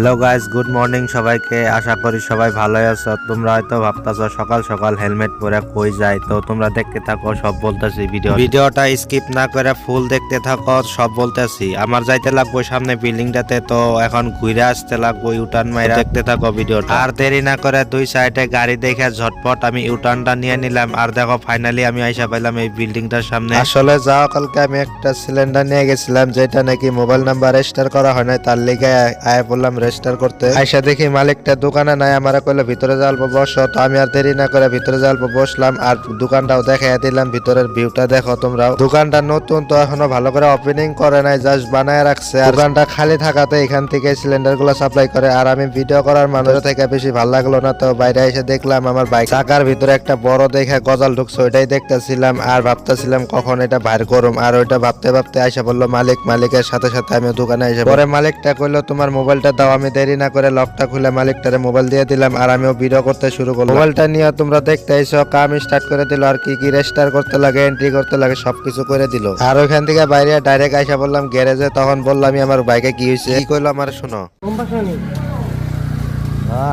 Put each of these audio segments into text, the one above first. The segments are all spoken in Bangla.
হ্যালো গাইস, গুড মর্নিং সবাইকে। আশা করি সবাই ভালোই আছো। তোমরা হয়তো ভাবতেছো সকাল সকাল হেলমেট পরে কই যায়, তো তোমরা দেখতে থাকো, সব বলতেছি। ভিডিওটা স্কিপ না করে ফুল দেখতে থাকো, সব বলতেছি। আমার যাইতে লাগবো সামনে বিল্ডিংটাতে, তো এখন ঘুরে আসতে লাগবো ইউটার্ন মাইরা। দেখতে থাকো ভিডিওটা, আর দেরি না করে দুই সাইডে গাড়ি দেখে ঝটপট আমি ইউটার্নটা নিয়ে নিলাম। আর দেখো ফাইনালি আমি আইসা পাইলাম এই বিল্ডিংটার সামনে। আসলে যাও কালকে আমি একটা সিলিন্ডার নিয়ে গেছিলাম, যেটা নাকি মোবাইল নাম্বার রেজিস্টার করা হয় না, তার লিগে আয় বললাম রেজিস্টার করতে। আইসা দেখি মালিকটা দোকানে নাই, আমার কইলো ভিতরে যাওয়ার বসো। তো আমি আর দেরি না করে ভিতরে যাওয়ার বসলাম, আর দোকানটাও দেখাই দিলাম। ভিতরের ভিউটা দেখো তোমরাও। দোকানটা নতুন, তো এখনো ভালো করে ওপেনিং করে নাই, জাস্ট বানায় রাখছে। আর দোকানটা খালি থাকাতে এখান থেকে সিলিন্ডার গুলো সাপ্লাই করে। আর আমি ভিডিও করার মানুষ থেকে বেশি ভালো লাগলো না, তো বাইরে এসে দেখলাম আমার বাইক চাকার ভিতরে একটা বড় দেখে গজাল ঢুকছে, ওইটাই দেখতেছিলাম আর ভাবতেছিলাম কখন এটা বাইর করুম। আর ওইটা ভাবতে ভাবতে আইসা বললো মালিকের সাথে সাথে আমি দোকানে এসে পরে মালিকটা কইলো তোমার মোবাইলটা দাও। আমি দেরি না করে লকটা খুলে মালিকটারে মোবাইল দিয়ে দিলাম, আর আমিও ভিডিও করতে শুরু করলাম। মোবাইলটা নিয়ে তোমরা দেখতে এসো, কাম স্টার্ট করে দিল। আর কি কি রেজিস্টার করতে লাগে, এন্ট্রি করতে লাগে, সবকিছু করে দিল। আর ওইখান থেকে বাইরে ডাইরেক্ট আইসা বললাম গ্যারেজে। তখন বললাম আমি আমার বাইকে কি হয়েছে, কি কইলো আমার শোনো।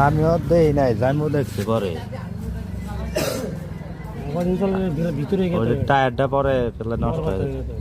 আমিও দেই নাই, জানবো দেখছি পরে টায়ারটা পরে নষ্ট হয়ে গেছে।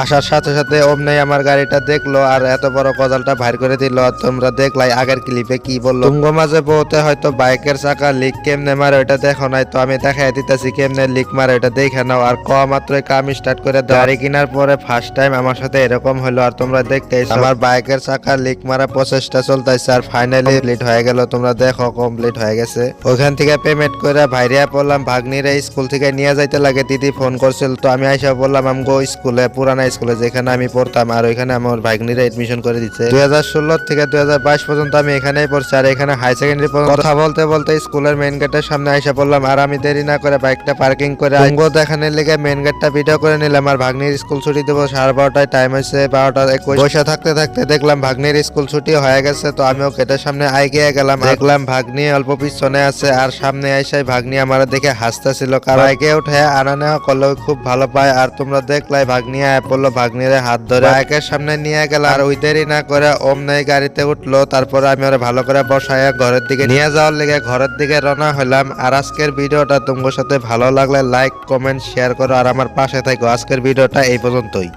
আসার সাথে সাথে অমনি আমার গাড়িটা দেখলো আর এত বড় গজালটা বাইর করে দিল। তোমরা দেখলাই আগের ক্লিপে কি বললো। তুঙ্গ মাঝে বলতে হয়তো বাইকের চাকা লিক কেমনে মারে ওইটা দেখো নাই, তো আমি দেখাই দিতেছি কেমনে লিক মারে ওইটা দেখে নাও। আর মাত্রই কাম স্টার্ট করে গাড়ি কেনার পরে ফার্স্ট টাইম আমার সাথে এরকম হলো। আর তোমরা দেখতে আমার বাইকের চাকা লিক মারা প্রচেষ্টা চলতেছে, আর ফাইনালি কমপ্লিট হয়ে গেল। তোমরা দেখো কমপ্লিট হয়ে গেছে। ওখান থেকে পেমেন্ট করে বাইরে পড়লাম। ভাগ্নিরে স্কুল থেকে নিয়ে যাইতে লাগে, দিদি ফোন করছিল, তো আমি আইসা বললাম আমগো স্কুলে, পুরানা স্কুলে যেখানে আমি পড়তাম। আর ওইখানে আমার ভাগ্নিরা এডমিশন করে দিচ্ছে। 2016 থেকে 2022 পর্যন্ত আমি এখানেই পড়ছি। আর এখানে হাই সেকেন্ডারি পর্যন্ত কথা বলতে বলতে স্কুলের মেইন গেটের সামনে আইসা পড়লাম। আর আমি দেরি না করে বাইকটা পার্কিং করে আঙ্গো দেখানোর লেগে মেইন গেটটা ভিডিও করে নিলাম। আর ভাগ্নির স্কুল ছুটি দেবো 12:30 টাইম হয়েছে, 12:21 বসে থাকতে থাকতে দেখলাম ভাগ্নির স্কুল ছুটি হয়ে গেছে। তো আমিও গেটের সামনে আইগিয়ে গেলাম, দেখলাম ভাগ্নি অল্প পিছনে আছে। আর সামনে আইসাই ভাগ্নি আমার দেখে হাসতেছিল, কারণ বাইকে উঠে আনা নেওয়া করলে খুব ভালো পায়। আর তোমরা দেখলাই ভাগ্নি আয় পড়লো, ভাগ্নিরে হাত ধরে বাইকের সামনে নিয়ে গেল। আর ওই দেরি না করে অমনি গাড়িতে উঠলো। তারপরে আমি ওরা ভালো করে বসায় ঘরের দিকে নিয়ে যাওয়ার লেগে ঘরের দিকে রওনা হলাম। আর আজকের ভিডিওটা তোমার সাথে ভালো লাগলে লাইক কমেন্ট শেয়ার করো, আর আমার পাশে থাকো। আজকের ভিডিওটা এই পর্যন্তই।